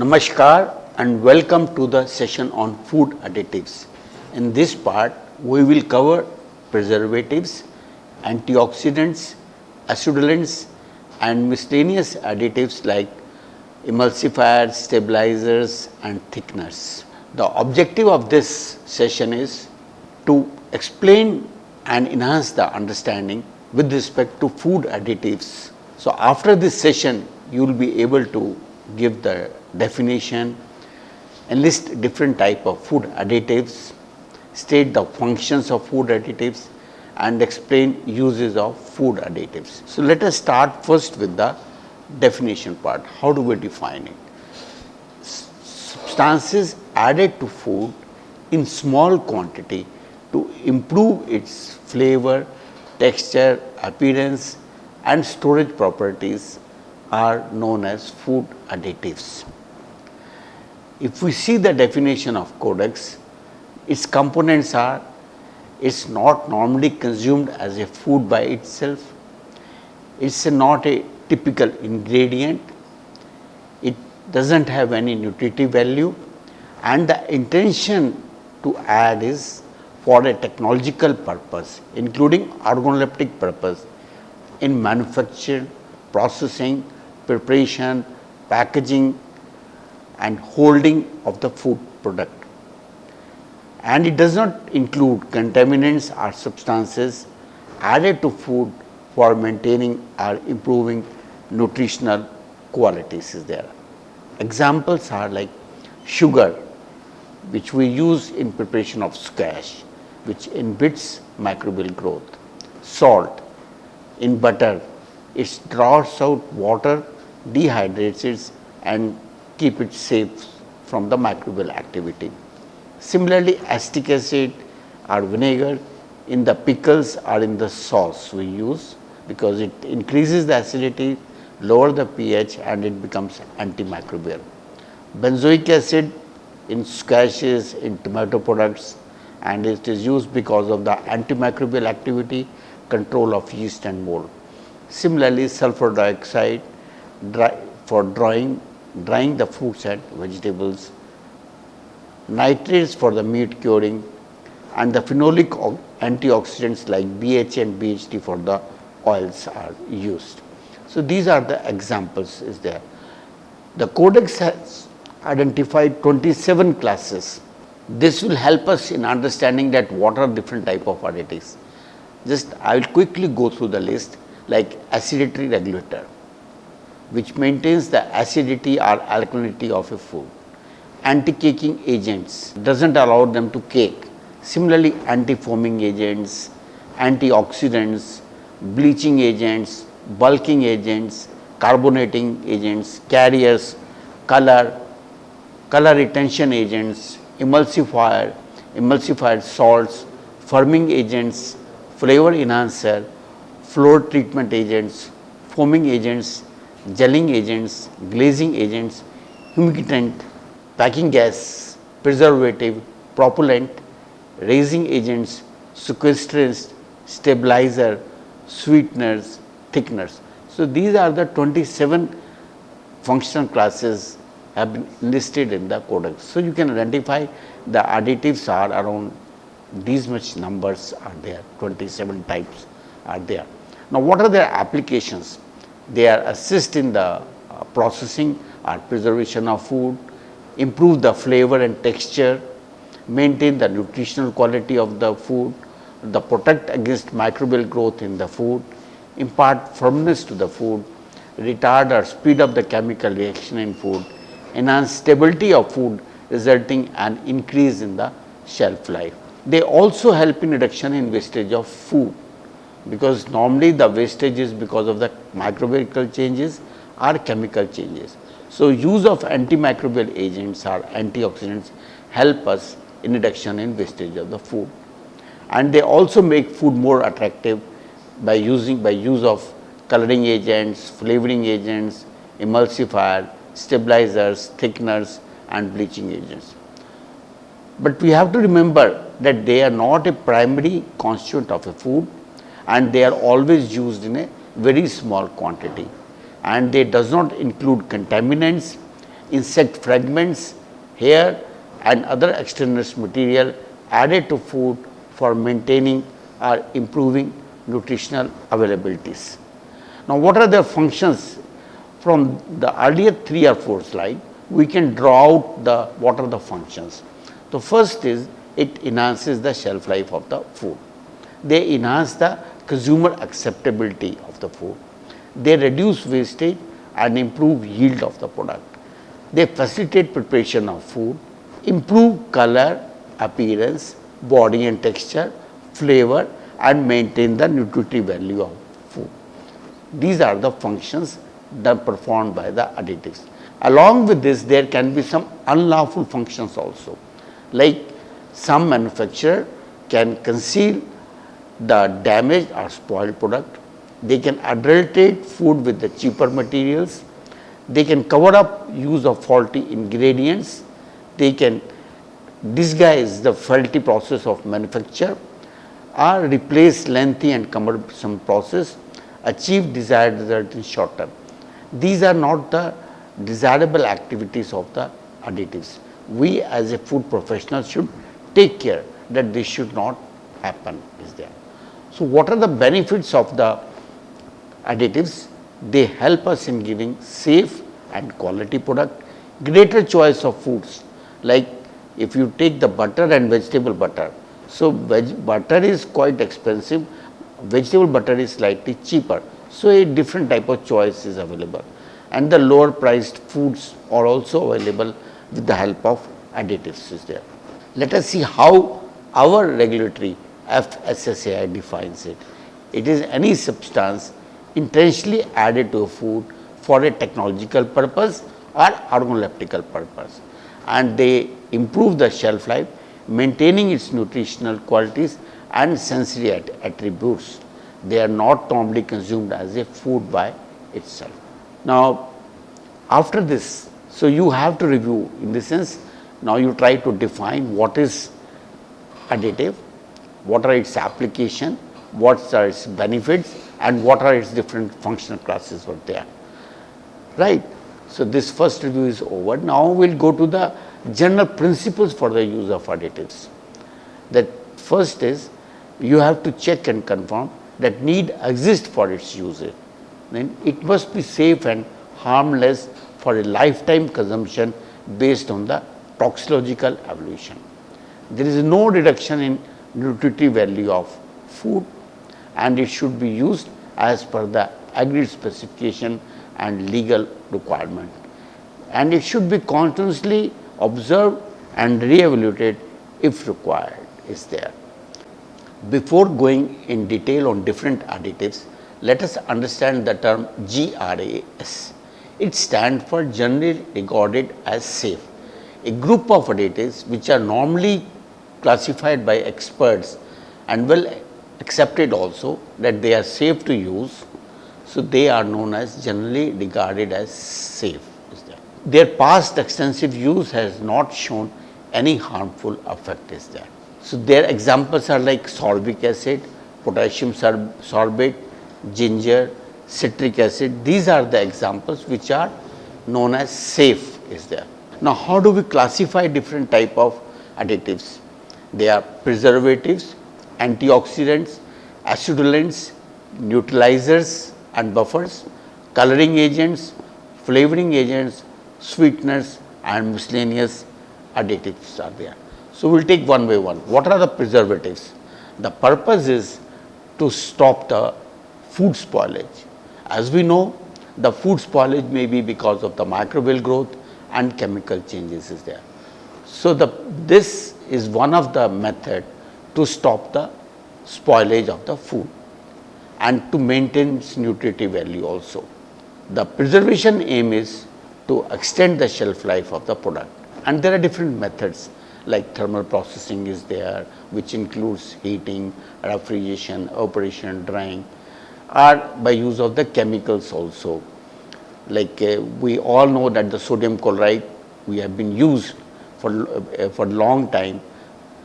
Namaskar and welcome to the session on food additives. In this part, we will cover preservatives, antioxidants, acidulants and miscellaneous additives like emulsifiers, stabilizers and thickeners. The objective of this session is to explain and enhance the understanding with respect to food additives. So, after this session, you will be able to give the definition, enlist different type of food additives, state the functions of food additives and explain uses of food additives. So, let us start first with the definition part. How do we define it? Substances added to food in small quantity to improve its flavor, texture, appearance and storage properties are known as food additives. If we see the definition of Codex, its components are: it's not normally consumed as a food by itself, it's not a typical ingredient, it doesn't have any nutritive value, and the intention to add is for a technological purpose, including organoleptic purpose in manufacture, processing, preparation, packaging and holding of the food product. And it does not include contaminants or substances added to food for maintaining or improving nutritional qualities is there. Examples are like sugar, which we use in preparation of squash, which inhibits microbial growth. Salt in butter, it draws out water, dehydrates it and keep it safe from the microbial activity. Similarly, acetic acid or vinegar in the pickles or in the sauce we use, because it increases the acidity, lower the pH and it becomes antimicrobial. Benzoic acid in squashes, in tomato products, and it is used because of the antimicrobial activity, control of yeast and mold. Similarly, sulfur dioxide for drying the fruits and vegetables, nitrates for the meat curing and the phenolic antioxidants like BHA and BHT for the oils are used. So, these are the examples is there. The Codex has identified 27 classes. This will help us in understanding that what are different type of additives. Just I will quickly go through the list, like acidity regulator, which maintains the acidity or alkalinity of a food. Anti-caking agents, doesn't allow them to cake. Similarly, anti-foaming agents, antioxidants, bleaching agents, bulking agents, carbonating agents, carriers, color retention agents, emulsifier salts, firming agents, flavor enhancer, floor treatment agents, foaming agents, gelling agents, glazing agents, humectant, packing gas, preservative, propellant, raising agents, sequestrants, stabilizer, sweeteners, thickeners. So, these are the 27 functional classes have been listed in the Codex. So, you can identify the additives are around these much numbers are there, 27 types are there. Now, what are their applications? They are assist in the processing or preservation of food, improve the flavor and texture, maintain the nutritional quality of the food, the protect against microbial growth in the food, impart firmness to the food, retard or speed up the chemical reaction in food, enhance stability of food resulting an increase in the shelf life. They also help in reduction in wastage of food, because normally the wastage is because of the microbial changes or chemical changes. So, use of antimicrobial agents or antioxidants help us in reduction in wastage of the food, and they also make food more attractive by use of coloring agents, flavoring agents, emulsifier, stabilizers, thickeners and bleaching agents. But we have to remember that they are not a primary constituent of a food and they are always used in a very small quantity, and they does not include contaminants, insect fragments, hair and other extraneous material added to food for maintaining or improving nutritional availabilities. Now, what are their functions? From the earlier 3 or 4 slide, we can draw out what are the functions. The first is it enhances the shelf life of the food. They enhance the consumer acceptability of the food. They reduce wastage and improve yield of the product. They facilitate preparation of food, improve color, appearance, body and texture, flavor and maintain the nutritive value of food. These are the functions that performed by the additives. Along with this, there can be some unlawful functions also, like some manufacturer can conceal the damaged or spoiled product. They can adulterate food with the cheaper materials. They can cover up use of faulty ingredients. They can disguise the faulty process of manufacture or replace lengthy and cumbersome process, achieve desired result in short term. These are not the desirable activities of the additives. We as a food professional should take care that this should not happen is there. So, what are the benefits of the additives? They help us in giving safe and quality product, greater choice of foods, like if you take the butter and vegetable butter. So, butter is quite expensive, vegetable butter is slightly cheaper. So, a different type of choice is available and the lower priced foods are also available with the help of additives is there. Let us see how our regulatory FSSAI defines it. It is any substance intentionally added to a food for a technological purpose or organoleptical purpose, and they improve the shelf life, maintaining its nutritional qualities and sensory attributes. They are not normally consumed as a food by itself. Now, after this, so you have to review in the sense, now you try to define what is additive, what are its application, what are its benefits and what are its different functional classes were there, right. So, this first review is over. Now, we will go to the general principles for the use of additives. That first is you have to check and confirm that need exists for its usage. Then it must be safe and harmless for a lifetime consumption based on the toxicological evaluation. There is no reduction in nutritive value of food and it should be used as per the agreed specification and legal requirement, and it should be continuously observed and re-evaluated if required is there. Before going in detail on different additives, let us understand the term GRAS. It stands for generally regarded as safe. A group of additives which are normally classified by experts and well accepted also that they are safe to use. So, they are known as generally regarded as safe. Their past extensive use has not shown any harmful effect is there. So, their examples are like sorbic acid, potassium sorbate, ginger, citric acid. These are the examples which are known as safe is there. Now, how do we classify different type of additives? They are preservatives, antioxidants, acidulants, neutralizers and buffers, coloring agents, flavoring agents, sweeteners and miscellaneous additives are there. So, we will take one by one. What are the preservatives? The purpose is to stop the food spoilage. As we know, the food spoilage may be because of the microbial growth and chemical changes is there. So, this is one of the method to stop the spoilage of the food and to maintain its nutritive value also. The preservation aim is to extend the shelf life of the product, and there are different methods like thermal processing is there, which includes heating, refrigeration, evaporation, drying, or by use of the chemicals also. Like we all know that the sodium chloride we have been used for long time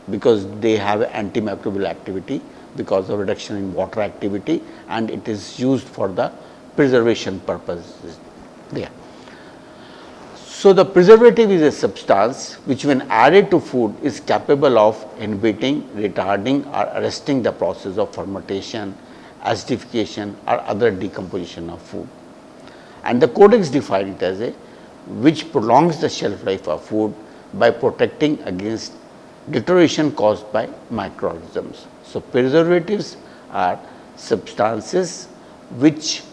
because they have antimicrobial activity because of reduction in water activity, and it is used for the preservation purposes there. So, the preservative is a substance which when added to food is capable of inhibiting, retarding or arresting the process of fermentation, acidification or other decomposition of food. And the codex defines it as a which prolongs the shelf life of food by protecting against deterioration caused by microorganisms. So, preservatives are substances which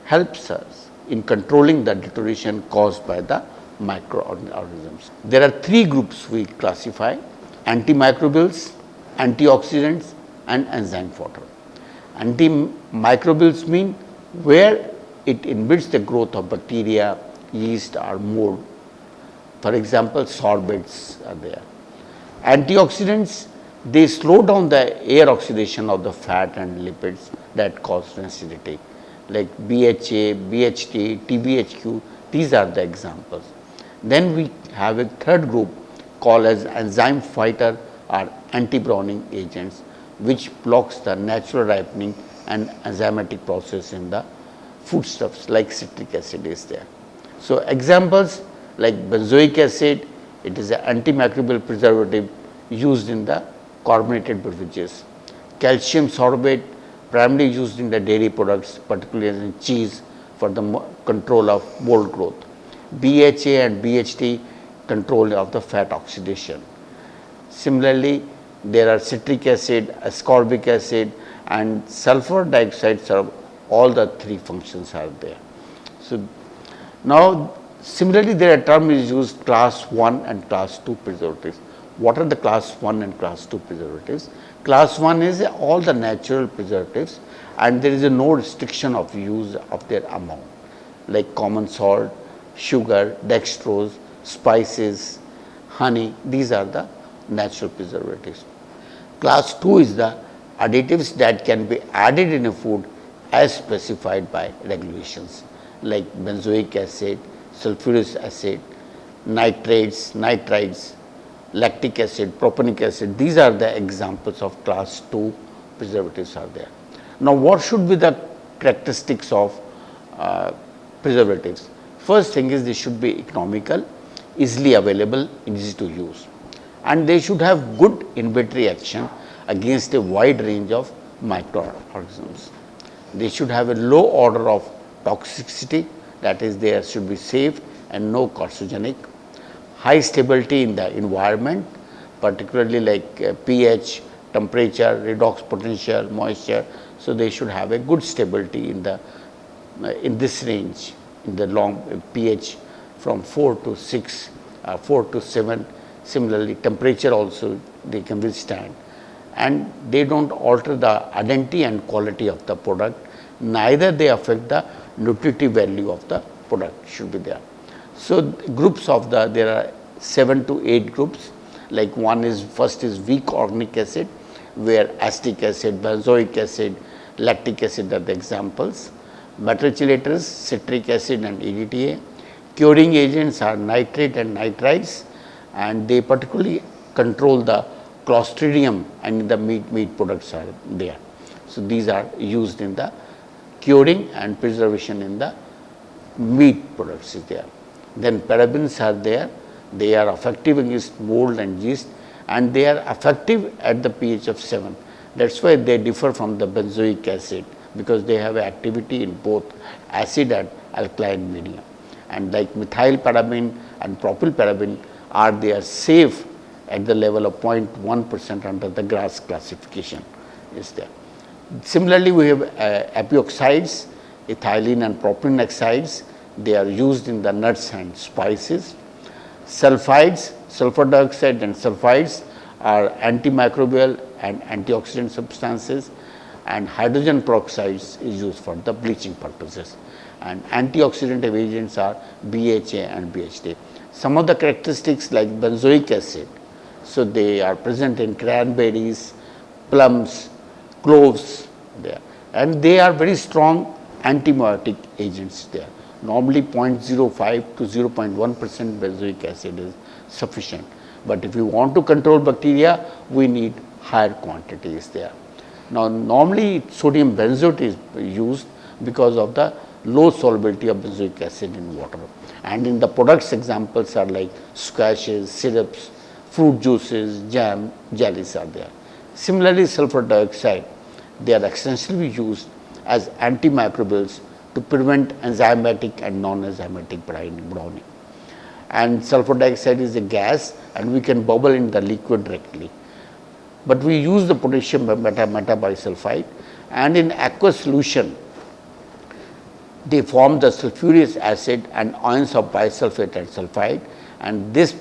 helps us in controlling the deterioration caused by the microorganisms. There are three groups we classify: antimicrobials, antioxidants and enzyme fodder. Antimicrobials mean where it inhibits the growth of bacteria, yeast or mold. For example, sorbates are there. Antioxidants, they slow down the air oxidation of the fat and lipids that cause acidity, like BHA, BHT, TBHQ, these are the examples. Then we have a third group called as enzyme fighter or anti-browning agents, which blocks the natural ripening and enzymatic process in the foodstuffs, like citric acid is there. So, examples like benzoic acid, it is an antimicrobial preservative used in the carbonated beverages. Calcium sorbate, primarily used in the dairy products, particularly in cheese for the control of mold growth. BHA and BHT, control of the fat oxidation. Similarly, there are citric acid, ascorbic acid and sulfur dioxide serve all the three functions are there. So, now similarly there are term is used class 1 and class 2 preservatives. What are the class 1 and class 2 preservatives? Class 1 is all the natural preservatives and there is no restriction of use of their amount, like common salt, sugar, dextrose, spices, honey, these are the natural preservatives. Class 2 is the additives that can be added in a food as specified by regulations, like benzoic acid, sulfuric acid, nitrates, nitrites, lactic acid, propionic acid, these are the examples of class 2 preservatives are there. Now, what should be the characteristics of preservatives? First thing is they should be economical, easily available, easy to use, and they should have good inhibitory action against a wide range of microorganisms. They should have a low order of toxicity, that is they should be safe and no carcinogenic, high stability in the environment, particularly like pH, temperature, redox potential, moisture. So, they should have a good stability in the in this range, in the long pH from 4 to 6, 4 to 7. Similarly, temperature also they can withstand, and they do not alter the identity and quality of the product, neither they affect the nutritive value of the product should be there. So, groups of the there are 7 to 8 groups, like one is first is weak organic acid, where acetic acid, benzoic acid, lactic acid are the examples. Metachelators, citric acid and EDTA. Curing agents are nitrate and nitrites, and they particularly control the clostridium and the meat products are there. So, these are used in the curing and preservation in the meat products is there. Then parabens are there, they are effective against mold and yeast, and they are effective at the pH of 7. That is why they differ from the benzoic acid, because they have activity in both acid and alkaline medium. And like methyl paraben and propylparaben are they are safe at the level of 0.1% under the GRAS classification is there. Similarly, we have epioxides, ethylene and propylene oxides, they are used in the nuts and spices. Sulfides, sulfur dioxide and sulfides are antimicrobial and antioxidant substances, and hydrogen peroxides is used for the bleaching purposes, and antioxidant agents are BHA and BHT. Some of the characteristics like benzoic acid, so they are present in cranberries, plums, cloves there, and they are very strong antibiotic agents there. Normally 0.05 to 0.1% benzoic acid is sufficient, but if you want to control bacteria, we need higher quantities there. Now, normally sodium benzoate is used because of the low solubility of benzoic acid in water. And in the products examples are like squashes, syrups, fruit juices, jam, jellies are there. Similarly, sulfur dioxide, they are extensively used as antimicrobials to prevent enzymatic and non-enzymatic browning. And sulfur dioxide is a gas and we can bubble in the liquid directly. But we use the potassium metabisulfite, and in aqueous solution they form the sulfuric acid and ions of bisulfate and sulfide, and these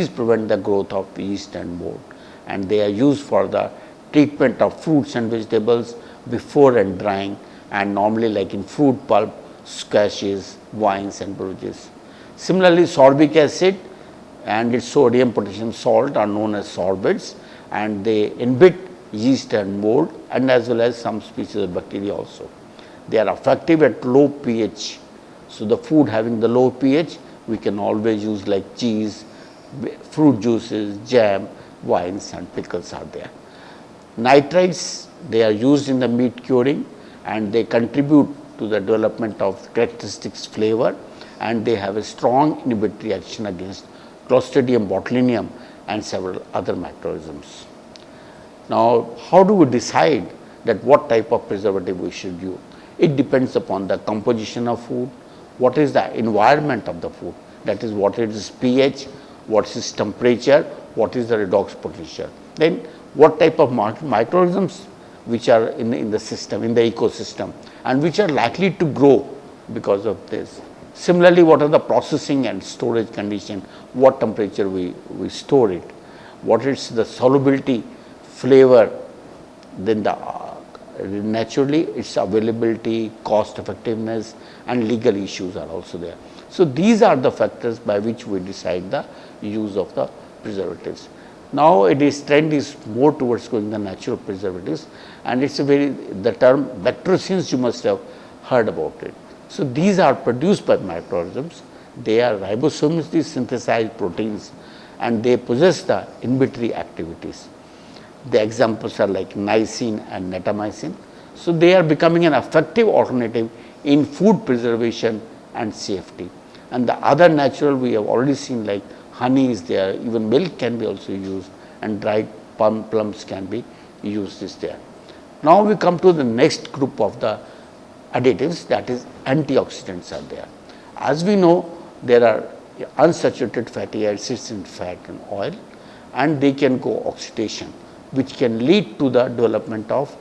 prevent the growth of yeast and mold, and they are used for the treatment of fruits and vegetables before and drying, and normally like in fruit pulp, squashes, wines and beverages. Similarly, sorbic acid and its sodium potassium salt are known as sorbates, and they inhibit yeast and mold and as well as some species of bacteria also. They are effective at low pH. So, the food having the low pH we can always use like cheese, fruit juices, jam, wines and pickles are there. Nitrites, they are used in the meat curing and they contribute to the development of characteristic flavor, and they have a strong inhibitory action against Clostridium botulinum and several other microorganisms. Now, how do we decide that what type of preservative we should use? It depends upon the composition of food, what is the environment of the food, that is what is its pH, what is temperature, what is the redox potential. Then what type of microorganisms which are in the system, in the ecosystem, and which are likely to grow because of this. Similarly, what are the processing and storage condition, what temperature we store it, what is the solubility, flavor, then the naturally its availability, cost effectiveness and legal issues are also there. So, these are the factors by which we decide the use of the preservatives. Nowadays trend is more towards going the natural preservatives, and it's a the term bacteriocins, you must have heard about it. So, these are produced by microorganisms, they are ribosomally synthesized proteins and they possess the inhibitory activities. The examples are like niacin and natamycin. So, they are becoming an effective alternative in food preservation and safety. And the other natural we have already seen like honey is there, even milk can be also used, and dried plums can be used is there. Now, we come to the next group of the additives, that is antioxidants are there. As we know, there are unsaturated fatty acids in fat and oil, and they can go oxidation, which can lead to the development of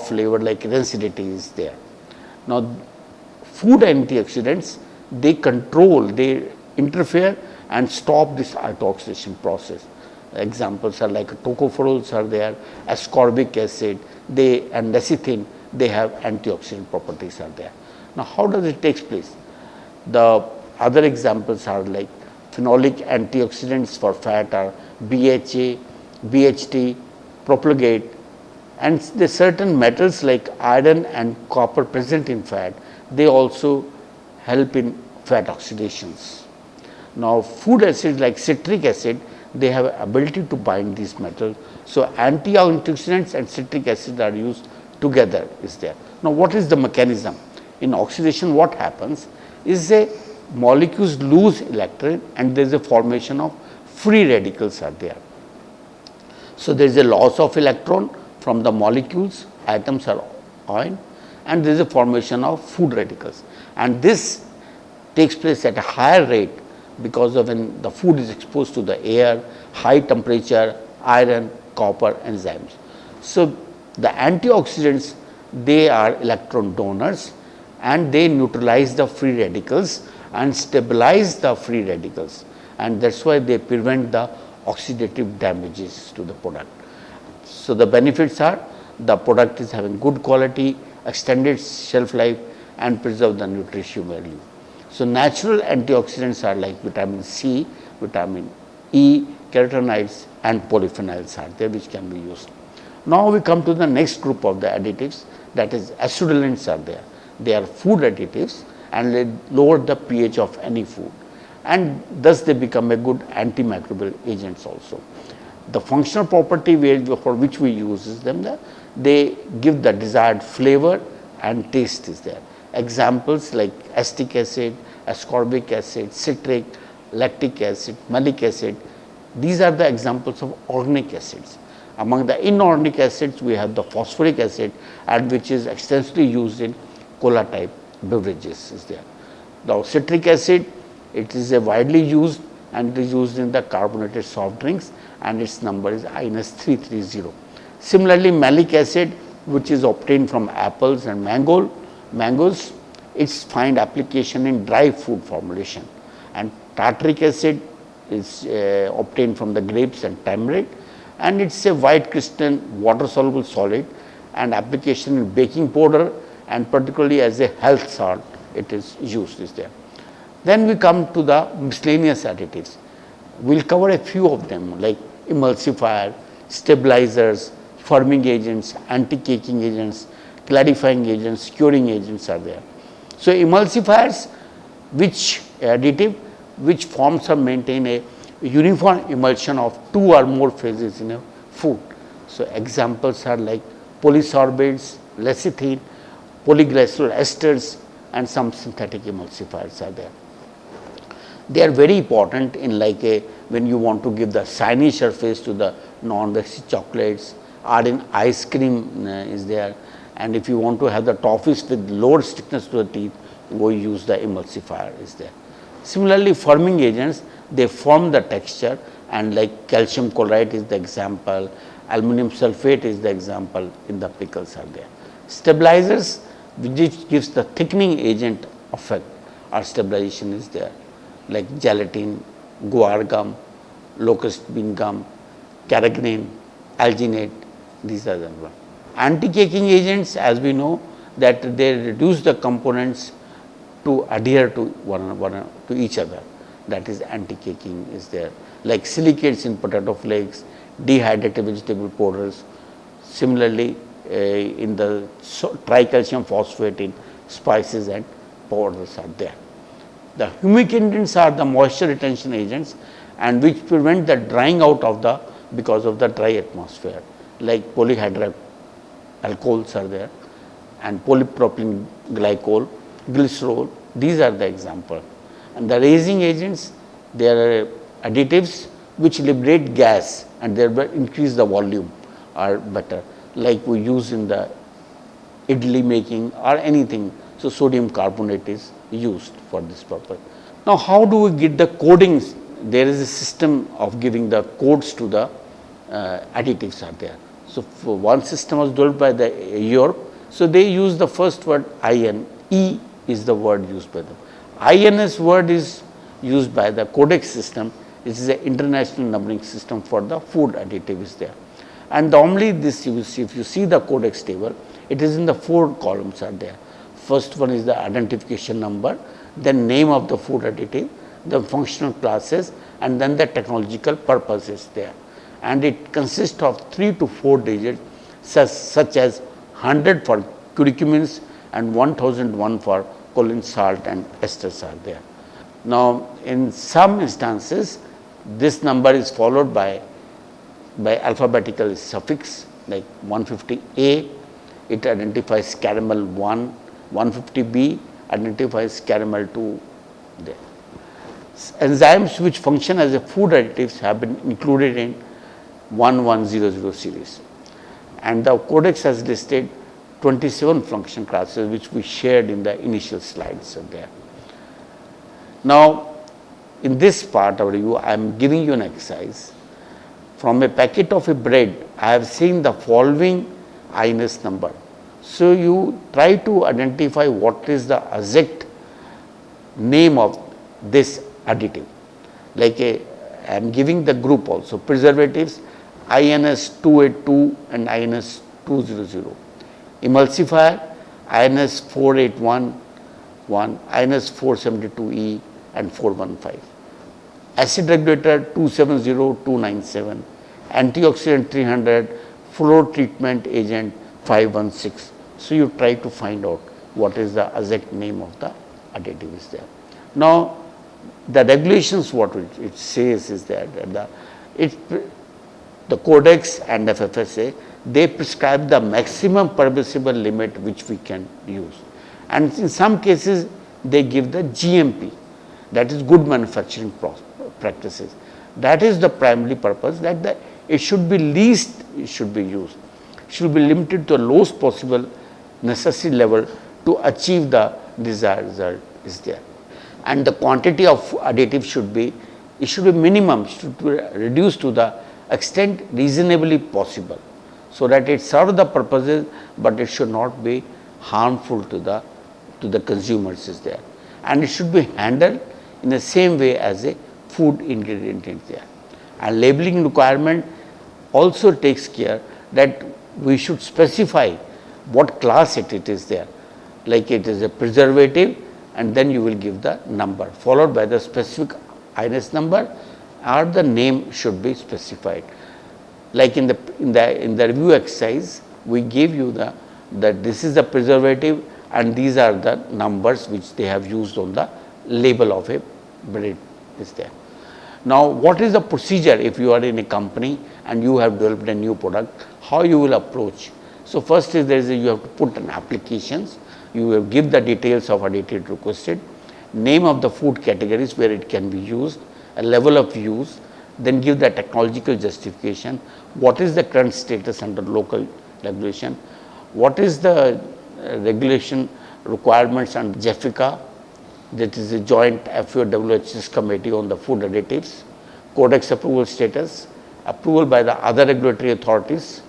flavor like rancidity is there. Now, food antioxidants, they control, they interfere and stop this antioxidation process. Examples are like tocopherols are there, ascorbic acid, and lecithin, they have antioxidant properties are there. Now, how does it take place? The other examples are like phenolic antioxidants for fat are BHA, BHT, propionate, and the certain metals like iron and copper present in fat, they also help in fat oxidations. Now, food acids like citric acid, they have ability to bind these metals. So, antioxidants and citric acid are used together is there. Now, what is the mechanism? In oxidation what happens is a molecules lose electron and there is a formation of free radicals are there. So, there is a loss of electron from the molecules, atoms are ion, and there is a formation of food radicals, and this takes place at a higher rate because of when the food is exposed to the air, high temperature, iron, copper, enzymes. So, the antioxidants, they are electron donors and they neutralize the free radicals and stabilize the free radicals, and that is why they prevent the oxidative damages to the product. So, the benefits are the product is having good quality, extended shelf life and preserve the nutritional value. So, natural antioxidants are like vitamin C, vitamin E, carotenoids and polyphenols are there which can be used. Now, we come to the next group of the additives, that is acidulants are there. They are food additives and they lower the pH of any food, and thus they become a good antimicrobial agents also. The functional property for which we use is them, they give the desired flavor and taste is there. Examples like acetic acid, ascorbic acid, citric, lactic acid, malic acid, these are the examples of organic acids. Among the inorganic acids, we have the phosphoric acid, and which is extensively used in cola type beverages is there. Now, citric acid, it is a widely used and it is used in the carbonated soft drinks, and its number is -330. Similarly, malic acid, which is obtained from apples and mangoes, its find application in dry food formulation, and tartaric acid is obtained from the grapes and tamarind, and it is a white crystalline water soluble solid, and application in baking powder, and particularly as a health salt it is used is there. Then we come to the miscellaneous additives. We will cover a few of them like emulsifier, stabilizers, firming agents, anti-caking agents, clarifying agents, curing agents are there. So, emulsifiers, which additive which forms or maintain a uniform emulsion of two or more phases in a food. So, examples are like polysorbates, lecithin, polyglycerol esters, and some synthetic emulsifiers are there. They are very important in like a when you want to give the shiny surface to the non-waxy chocolates, or in ice cream is there, and if you want to have the toffees with lower stiffness to the teeth, we use the emulsifier is there. Similarly, firming agents, they form the texture, and like calcium chloride is the example, aluminum sulfate is the example in the pickles are there. Stabilizers, which gives the thickening agent effect or stabilization is there, like gelatin, guar gum, locust bean gum, carrageenan, alginate, these are the ones. Anti-caking agents, as we know that they reduce the components to adhere to to each other, that is anti-caking is there, like silicates in potato flakes, dehydrated vegetable powders. Similarly, in the tricalcium phosphate in spices and powders are there. The humectants are the moisture retention agents, and which prevent the drying out of the because of the dry atmosphere, like polyhydric alcohols are there, and polypropylene glycol, glycerol, these are the example. And the raising agents, they are additives which liberate gas and thereby increase the volume are better, like we use in the idli making or anything. So, sodium carbonate is used for this purpose. Now, how do we get the codings? There is a system of giving the codes to the additives are there. So, for one system was developed by the Europe. So, they use the first word IN, E is the word used by them. INS word is used by the codex system. It is an international numbering system for the food additive is there. And normally this you will see, if you see the codex table, it is in the 4 columns are there. First one is the identification number, then name of the food additive, the functional classes, and then the technological purpose is there. And it consists of 3 to 4 digits such as 100 for curcumins and 1001 for choline, salt and esters are there. Now, in some instances this number is followed by alphabetical suffix like 150A, it identifies caramel 1, 150B identifies caramel 2 there. Enzymes which function as a food additives have been included in 1100 series, and the codex has listed 27 function classes which we shared in the initial slides are there. Now, in this part of review, I am giving you an exercise. From a packet of a bread, I have seen the following INS number. So, you try to identify what is the exact name of this additive. Like I am giving the group also, preservatives INS 282 and INS 200, emulsifier INS 4811, INS 472E and 415, acid regulator 270, 297, antioxidant 300, flow treatment agent 516. So, you try to find out what is the exact name of the additive is there. Now, the regulations what it says is that the codex and FFSA, they prescribe the maximum permissible limit which we can use, and in some cases they give the GMP, that is good manufacturing practices. That is the primary purpose, that it should be least, it should be used, should be limited to the lowest possible necessary level to achieve the desired result is there. And the quantity of additive should be, it should be minimum, should be reduced to the extent reasonably possible, so that it serves the purposes, but it should not be harmful to the consumers is there, and it should be handled in the same way as a food ingredient is there. And labeling requirement also takes care that we should specify what class it is there, like it is a preservative, and then you will give the number followed by the specific INS number, or the name should be specified. Like in the review exercise, we gave you that this is the preservative and these are the numbers which they have used on the label of a bread is there. Now, what is the procedure if you are in a company and you have developed a new product, how you will approach? So, first is you have to put an applications, you will give the details of additive requested, name of the food categories where it can be used, a level of use, then give the technological justification, what is the current status under local regulation, what is the regulation requirements under JEFICA, that is a joint FAO-WHS committee on the food additives, codex approval status, approval by the other regulatory authorities,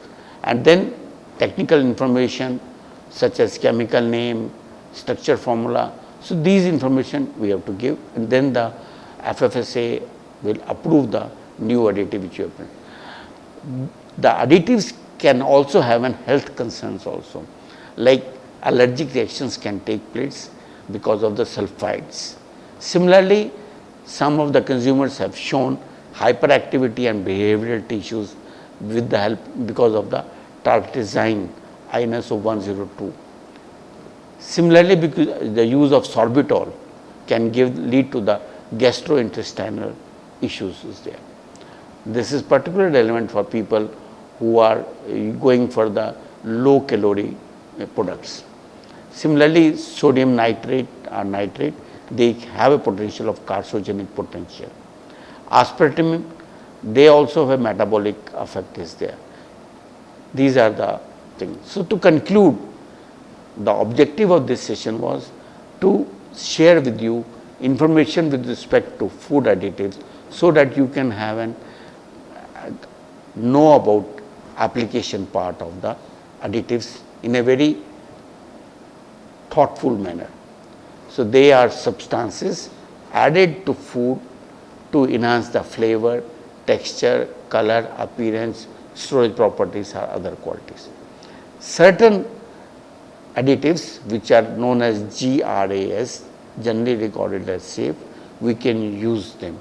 and then technical information such as chemical name, structure formula. So, these information we have to give, and then the FFSA will approve the new additive which you have put. The additives can also have an health concerns also, like allergic reactions can take place because of the sulfides. Similarly, some of the consumers have shown hyperactivity and behavioral issues with the help because of the tartrazine INS of 102. Similarly, because the use of sorbitol can lead to the gastrointestinal issues is there. This is particularly relevant for people who are going for the low calorie products. Similarly, sodium nitrate or nitrate, they have a potential of carcinogenic potential. Aspartame, they also have a metabolic effect is there. These are the things. So, to conclude, the objective of this session was to share with you information with respect to food additives, so that you can have an know about application part of the additives in a very thoughtful manner. So, they are substances added to food to enhance the flavor, texture, color, appearance, storage properties or other qualities. Certain additives which are known as GRAS, generally recorded as safe, we can use them.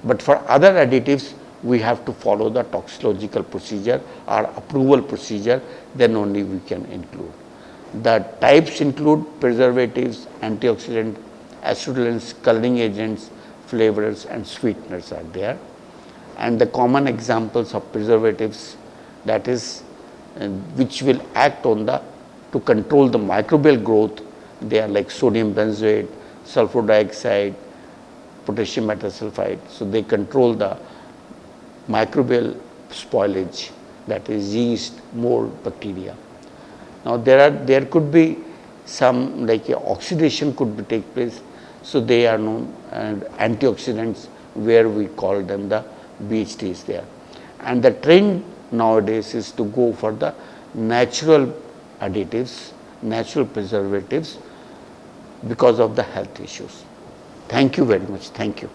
But for other additives, we have to follow the toxicological procedure or approval procedure, then only we can include. The types include preservatives, antioxidants, acidulants, coloring agents, flavorers and sweeteners are there. And the common examples of preservatives, that is which will act on to control the microbial growth, they are like sodium benzoate, sulfur dioxide, potassium metasulfide. So, they control the microbial spoilage, that is yeast, mold, bacteria. Now, there could be some like oxidation could take place. So, they are known and antioxidants, where we call them the BHTs there. And the trend nowadays is to go for the natural additives, natural preservatives, because of the health issues. Thank you very much. Thank you.